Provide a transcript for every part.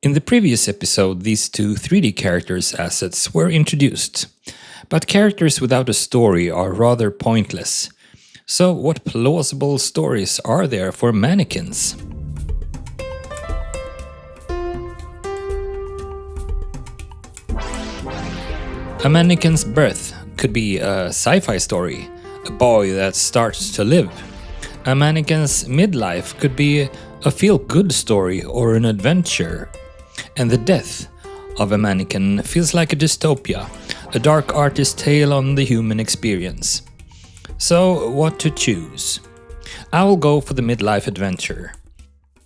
In the previous episode, these two 3D characters assets were introduced, but characters without a story are rather pointless. So what plausible stories are there for mannequins? A mannequin's birth could be a sci-fi story, a boy that starts to live. A mannequin's midlife could be a feel-good story or an adventure. And the death of a mannequin feels like a dystopia, a dark artist's tale on the human experience. So, what to choose? I will go for the midlife adventure.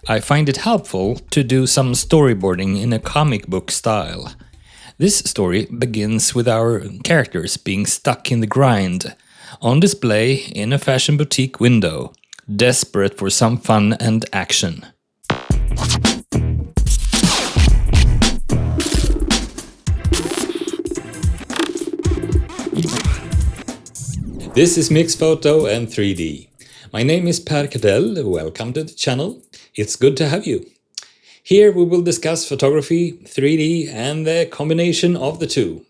I find it helpful to do some storyboarding in a comic book style. This story begins with our characters being stuck in the grind, on display in a fashion boutique window, desperate for some fun and action. This is Mix Photo and 3D. My name is Per Cadell, welcome to the channel. It's good to have you. Here we will discuss photography, 3D and the combination of the two.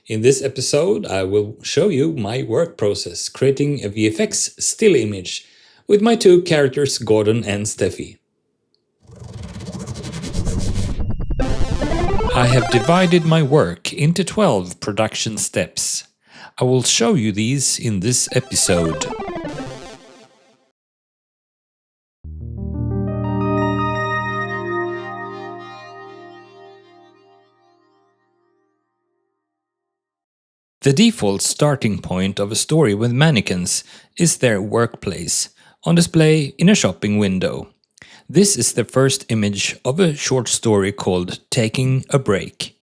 In this episode I will show you my work process creating a VFX still image with my two characters Gordon and Steffi. I have divided my work into 12 production steps. I will show you these in this episode. The default starting point of a story with mannequins is their workplace, on display in a shopping window. This is the first image of a short story called Taking a Break.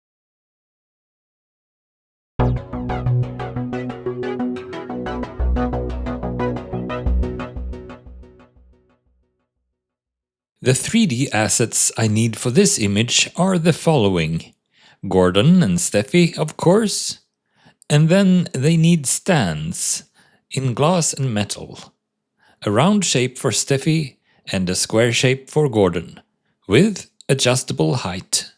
The 3D assets I need for this image are the following: Gordon and Steffi, of course, and then they need stands in glass and metal. A round shape for Steffi and a square shape for Gordon, with adjustable height.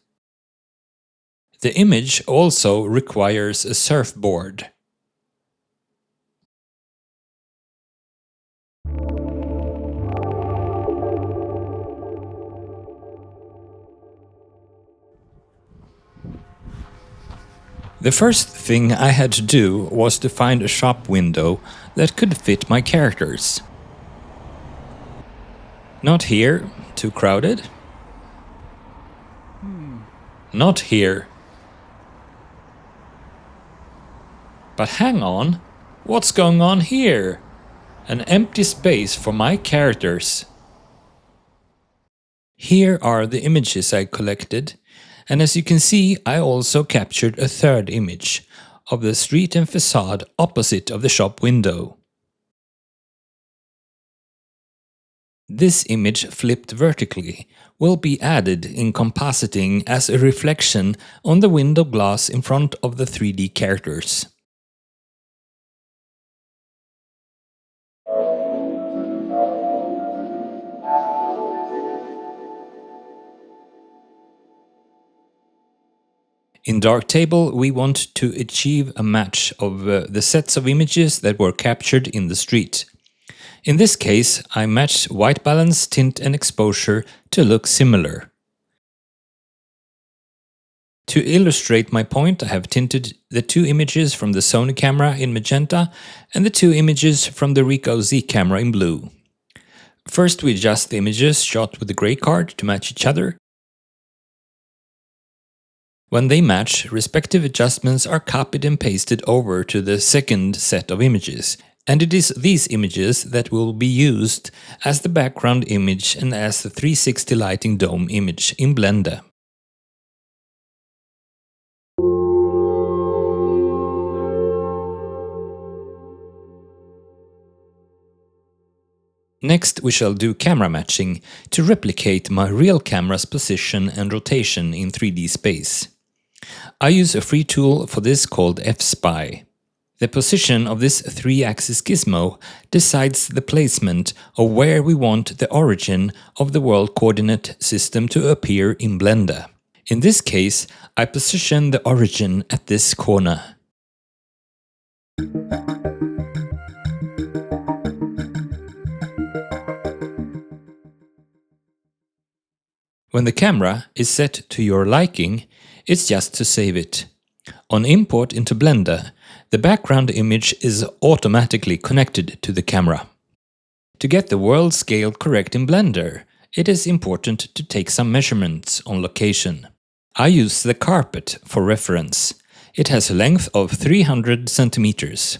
The image also requires a surfboard. The first thing I had to do was to find a shop window that could fit my characters. Not here, too crowded. Not here. But hang on, what's going on here? An empty space for my characters. Here are the images I collected. And as you can see, I also captured a third image of the street and facade opposite of the shop window. This image flipped vertically will be added in compositing as a reflection on the window glass in front of the 3D characters. In Darktable, we want to achieve a match of the sets of images that were captured in the street. In this case, I matched white balance, tint and exposure to look similar. To illustrate my point, I have tinted the two images from the Sony camera in magenta and the two images from the Ricoh Z camera in blue. First, we adjust the images shot with the gray card to match each other. When they match, respective adjustments are copied and pasted over to the second set of images, and it is these images that will be used as the background image and as the 360 lighting dome image in Blender. Next, we shall do camera matching to replicate my real camera's position and rotation in 3D space. I use a free tool for this called fSpy. The position of this 3-axis gizmo decides the placement of where we want the origin of the world coordinate system to appear in Blender. In this case, I position the origin at this corner. When the camera is set to your liking, it's just to save it. On import into Blender, the background image is automatically connected to the camera. To get the world scale correct in Blender, it is important to take some measurements on location. I use the carpet for reference. It has a length of 300 centimeters.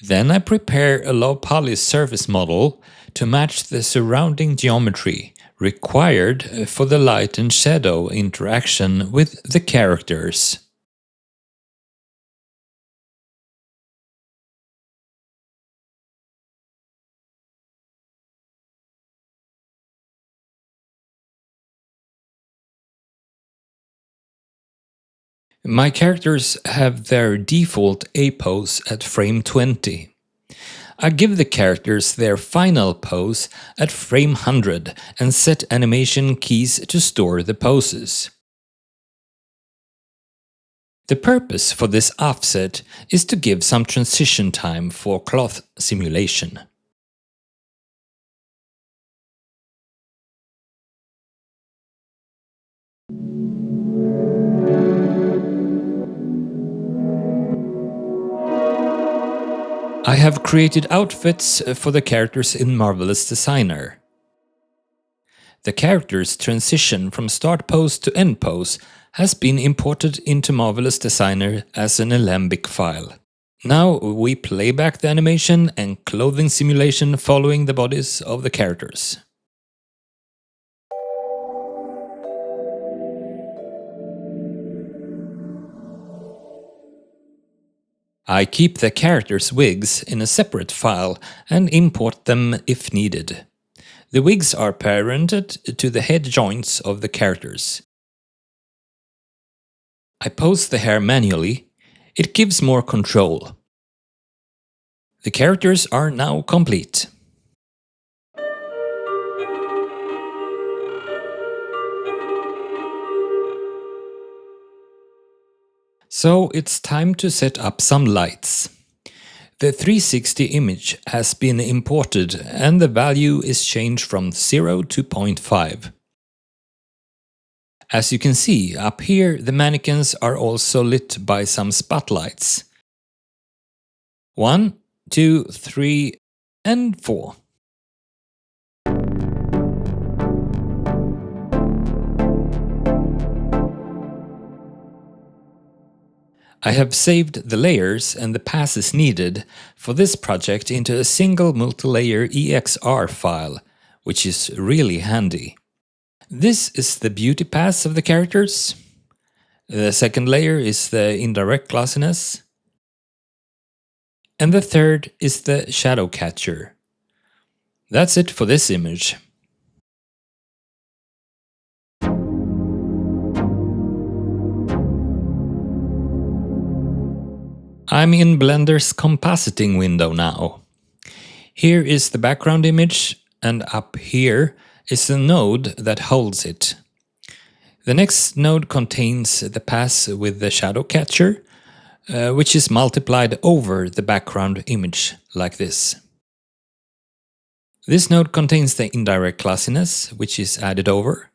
Then I prepare a low-poly surface model to match the surrounding geometry required for the light and shadow interaction with the characters. My characters have their default A pose at frame 20. I give the characters their final pose at frame 100 and set animation keys to store the poses. The purpose for this offset is to give some transition time for cloth simulation. I have created outfits for the characters in Marvelous Designer. The character's transition from start pose to end pose has been imported into Marvelous Designer as an Alembic file. Now we play back the animation and clothing simulation following the bodies of the characters. I keep the characters' wigs in a separate file and import them if needed. The wigs are parented to the head joints of the characters. I pose the hair manually. It gives more control. The characters are now complete. So it's time to set up some lights. The 360 image has been imported and the value is changed from 0 to 0.5. As you can see, up here the mannequins are also lit by some spotlights. 1, 2, 3, and 4. I have saved the layers and the passes needed for this project into a single multi-layer EXR file, which is really handy. This is the beauty pass of the characters. The second layer is the indirect glossiness. And the third is the shadow catcher. That's it for this image. I'm in Blender's compositing window now. Here is the background image, and up here is the node that holds it. The next node contains the pass with the shadow catcher, which is multiplied over the background image, like this. This node contains the indirect glossiness, which is added over.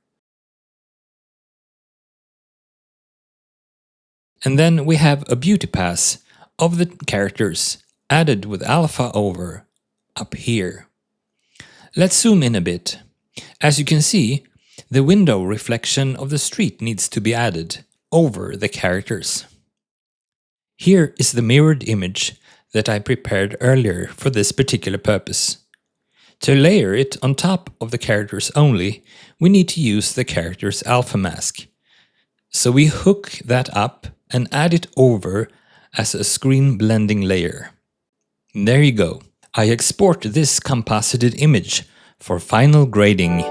And then we have a beauty pass of the characters, added with alpha over, up here. Let's zoom in a bit. As you can see, the window reflection of the street needs to be added over the characters. Here is the mirrored image that I prepared earlier for this particular purpose. To layer it on top of the characters only, we need to use the character's alpha mask. So we hook that up and add it over as a screen blending layer. There you go. I export this composited image for final grading.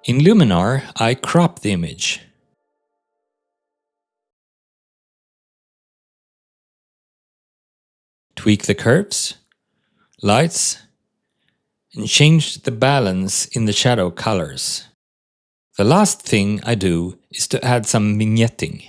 In Luminar, I crop the image. Tweak the curves, lights, and change the balance in the shadow colors. The last thing I do is to add some vignetting.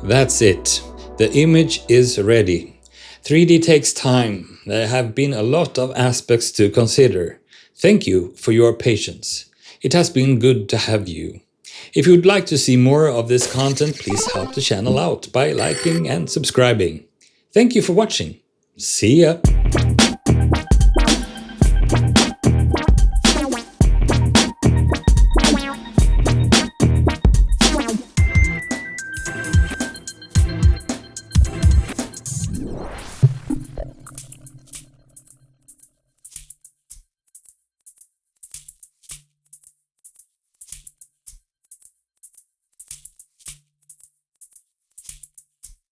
That's it. The image is ready. 3D takes time. There have been a lot of aspects to consider. Thank you for your patience. It has been good to have you. If you would like to see more of this content, please help the channel out by liking and subscribing. Thank you for watching. See ya!